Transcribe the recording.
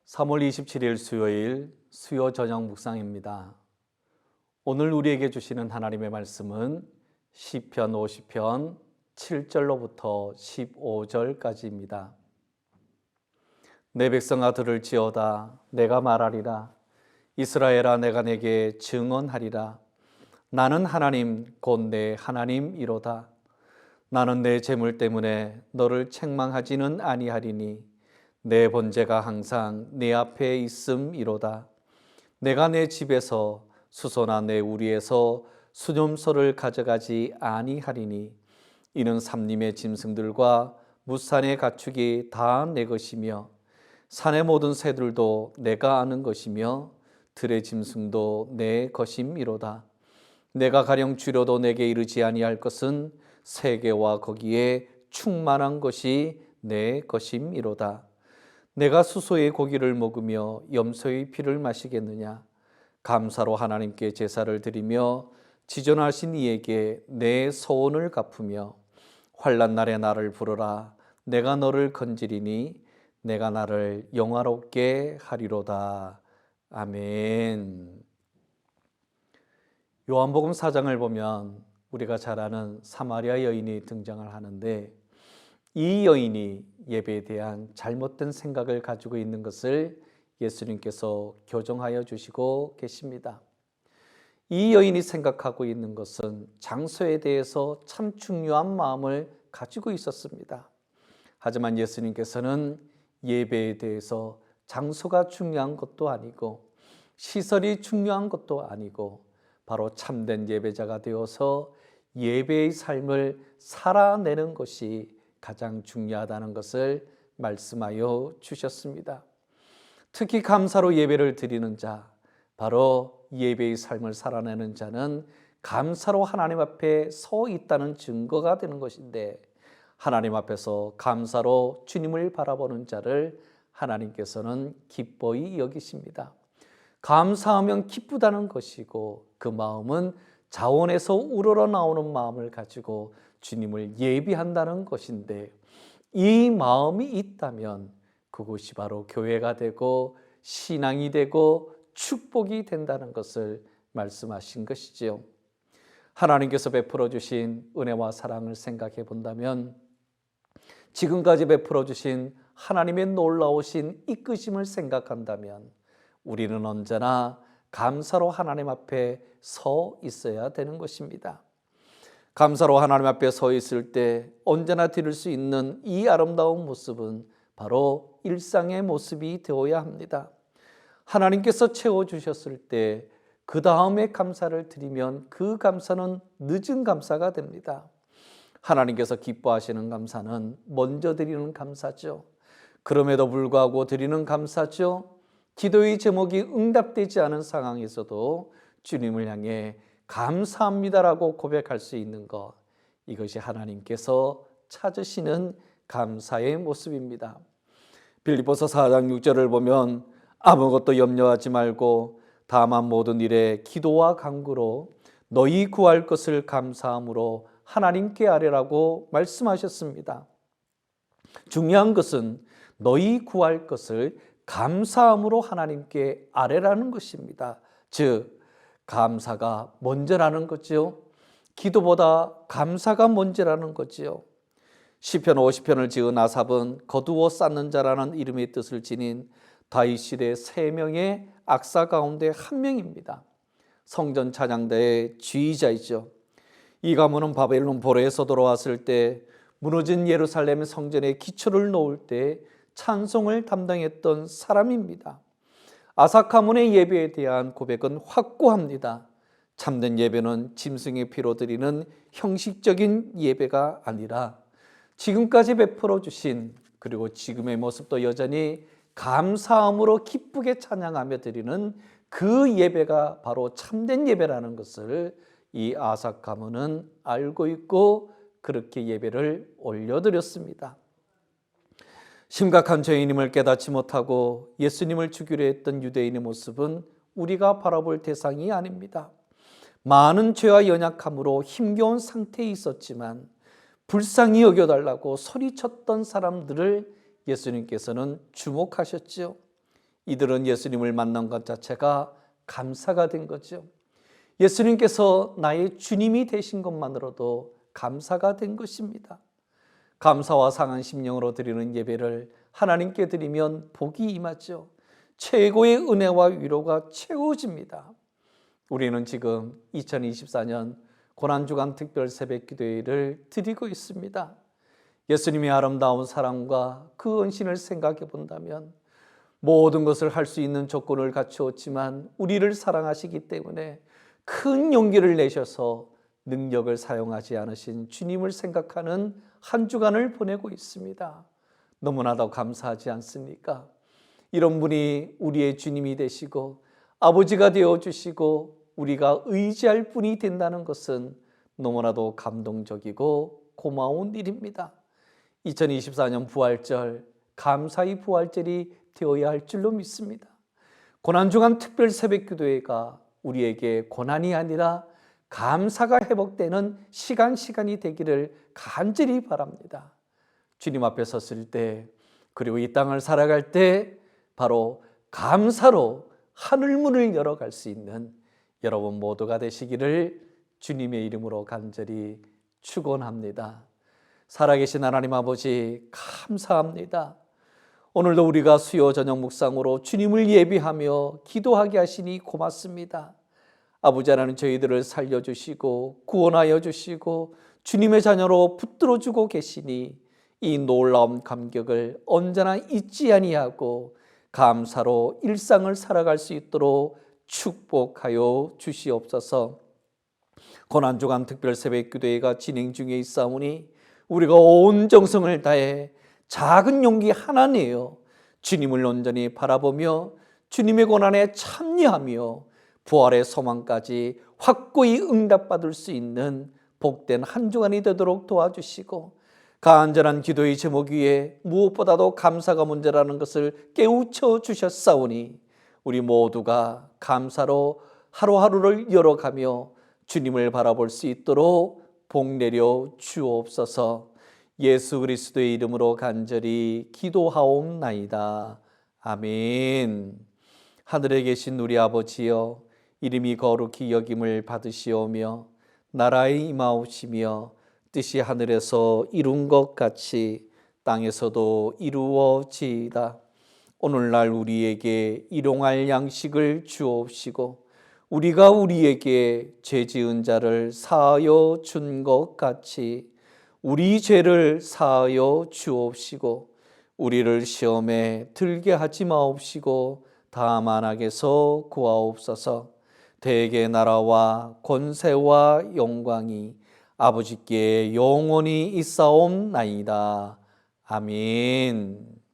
3월 27일 수요일 수요 저녁 묵상입니다. 오늘 우리에게 주시는 하나님의 말씀은 시편 50편 7절로부터 15절까지입니다. 내 백성아 들을지어다. 내가 말하리라. 이스라엘아, 내가 내게 증언하리라. 나는 하나님 곧 내 하나님이로다. 나는 내 재물 때문에 너를 책망하지는 아니하리니 내 번제가 항상 내 앞에 있음이로다. 내가 내 집에서 수소나 내 우리에서 수뇽소를 가져가지 아니하리니 이는 삼림의 짐승들과 무산의 가축이 다 내 것이며 산의 모든 새들도 내가 아는 것이며 들의 짐승도 내 것임이로다. 내가 가령 주려도 내게 이르지 아니할 것은 세계와 거기에 충만한 것이 내 것임이로다. 내가 수소의 고기를 먹으며 염소의 피를 마시겠느냐? 감사로 하나님께 제사를 드리며 지존하신 이에게 내 소원을 갚으며 환난 날에 나를 부르라. 내가 너를 건지리니 내가 나를 영화롭게 하리로다. 아멘. 요한복음 4장을 보면 우리가 잘 아는 사마리아 여인이 등장을 하는데, 이 여인이 예배에 대한 잘못된 생각을 가지고 있는 것을 예수님께서 교정하여 주시고 계십니다. 이 여인이 생각하고 있는 것은 장소에 대해서 참 중요한 마음을 가지고 있었습니다. 하지만 예수님께서는 예배에 대해서 장소가 중요한 것도 아니고 시설이 중요한 것도 아니고 바로 참된 예배자가 되어서 예배의 삶을 살아내는 것이 가장 중요하다는 것을 말씀하여 주셨습니다. 특히 감사로 예배를 드리는 자, 바로 예배의 삶을 살아내는 자는 감사로 하나님 앞에 서 있다는 증거가 되는 것인데, 하나님 앞에서 감사로 주님을 바라보는 자를 하나님께서는 기뻐히 여기십니다. 감사하면 기쁘다는 것이고, 그 마음은 자원에서 우러러 나오는 마음을 가지고 주님을 예비한다는 것인데, 이 마음이 있다면 그것이 바로 교회가 되고 신앙이 되고 축복이 된다는 것을 말씀하신 것이지요. 하나님께서 베풀어 주신 은혜와 사랑을 생각해 본다면, 지금까지 베풀어 주신 하나님의 놀라우신 이끄심을 생각한다면 우리는 언제나 감사로 하나님 앞에 서 있어야 되는 것입니다. 감사로 하나님 앞에 서 있을 때 언제나 드릴 수 있는 이 아름다운 모습은 바로 일상의 모습이 되어야 합니다. 하나님께서 채워주셨을 때 그 다음에 감사를 드리면 그 감사는 늦은 감사가 됩니다. 하나님께서 기뻐하시는 감사는 먼저 드리는 감사죠. 그럼에도 불구하고 드리는 감사죠. 기도의 제목이 응답되지 않은 상황에서도 주님을 향해 감사합니다라고 고백할 수 있는 것, 이것이 하나님께서 찾으시는 감사의 모습입니다. 빌립보서 4장 6절을 보면 아무것도 염려하지 말고 다만 모든 일에 기도와 간구로 너희 구할 것을 감사함으로 하나님께 아뢰라고 말씀하셨습니다. 중요한 것은 너희 구할 것을 감사함으로 하나님께 아뢰라는 것입니다. 즉, 감사가 먼저라는 거죠. 기도보다 감사가 먼저라는 거지요. 시편 50편을 지은 아삽은 거두어 쌓는 자라는 이름의 뜻을 지닌 다윗 시대 3명의 악사 가운데 한 명입니다. 성전 찬양대의 지휘자이죠. 이 가문은 바벨론 포로에서 돌아왔을 때 무너진 예루살렘 성전에 기초를 놓을 때 찬송을 담당했던 사람입니다. 아삭 가문의 예배에 대한 고백은 확고합니다. 참된 예배는 짐승의 피로 드리는 형식적인 예배가 아니라 지금까지 베풀어 주신, 그리고 지금의 모습도 여전히 감사함으로 기쁘게 찬양하며 드리는 그 예배가 바로 참된 예배라는 것을 이 아삭 가문은 알고 있고 그렇게 예배를 올려드렸습니다. 심각한 죄인임을 깨닫지 못하고 예수님을 죽이려 했던 유대인의 모습은 우리가 바라볼 대상이 아닙니다. 많은 죄와 연약함으로 힘겨운 상태에 있었지만 불쌍히 여겨달라고 소리쳤던 사람들을 예수님께서는 주목하셨지요. 이들은 예수님을 만난 것 자체가 감사가 된 거죠. 예수님께서 나의 주님이 되신 것만으로도 감사가 된 것입니다. 감사와 상한 심령으로 드리는 예배를 하나님께 드리면 복이 임하죠. 최고의 은혜와 위로가 채워집니다. 우리는 지금 2024년 고난주간 특별 새벽 기도회를 드리고 있습니다. 예수님의 아름다운 사랑과 그恩신을 생각해 본다면 모든 것을 할 수 있는 조건을 갖추었지만 우리를 사랑하시기 때문에 큰 용기를 내셔서 능력을 사용하지 않으신 주님을 생각하는 한 주간을 보내고 있습니다. 너무나도 감사하지 않습니까? 이런 분이 우리의 주님이 되시고 아버지가 되어주시고 우리가 의지할 분이 된다는 것은 너무나도 감동적이고 고마운 일입니다. 2024년 부활절, 감사의 부활절이 되어야 할 줄로 믿습니다. 고난주간 특별 새벽기도회가 우리에게 고난이 아니라 감사가 회복되는 시간이 되기를 간절히 바랍니다. 주님 앞에 섰을 때, 그리고 이 땅을 살아갈 때 바로 감사로 하늘문을 열어갈 수 있는 여러분 모두가 되시기를 주님의 이름으로 간절히 축원합니다. 살아계신 하나님 아버지, 감사합니다. 오늘도 우리가 수요 저녁 묵상으로 주님을 예비하며 기도하게 하시니 고맙습니다. 아버지 하나님, 저희들을 살려주시고 구원하여 주시고 주님의 자녀로 붙들어주고 계시니 이 놀라운 감격을 언제나 잊지 아니하고 감사로 일상을 살아갈 수 있도록 축복하여 주시옵소서. 고난주간 특별 새벽 기도회가 진행 중에 있사오니 우리가 온 정성을 다해 작은 용기 하나 내어 주님을 온전히 바라보며 주님의 고난에 참여하며 부활의 소망까지 확고히 응답받을 수 있는 복된 한 주간이 되도록 도와주시고, 간절한 기도의 제목 위에 무엇보다도 감사가 문제라는 것을 깨우쳐 주셨사오니 우리 모두가 감사로 하루하루를 열어가며 주님을 바라볼 수 있도록 복 내려 주옵소서. 예수 그리스도의 이름으로 간절히 기도하옵나이다. 아멘. 하늘에 계신 우리 아버지여, 이름이 거룩히 여김을 받으시오며 나라의 임하옵시며 뜻이 하늘에서 이룬 것 같이 땅에서도 이루어지이다. 오늘날 우리에게 일용할 양식을 주옵시고 우리가 우리에게 죄 지은 자를 사하여 준 것 같이 우리 죄를 사하여 주옵시고 우리를 시험에 들게 하지 마옵시고 다만 악에서 구하옵소서. 대개 나라와 권세와 영광이 아버지께 영원히 있사옵나이다. 아멘.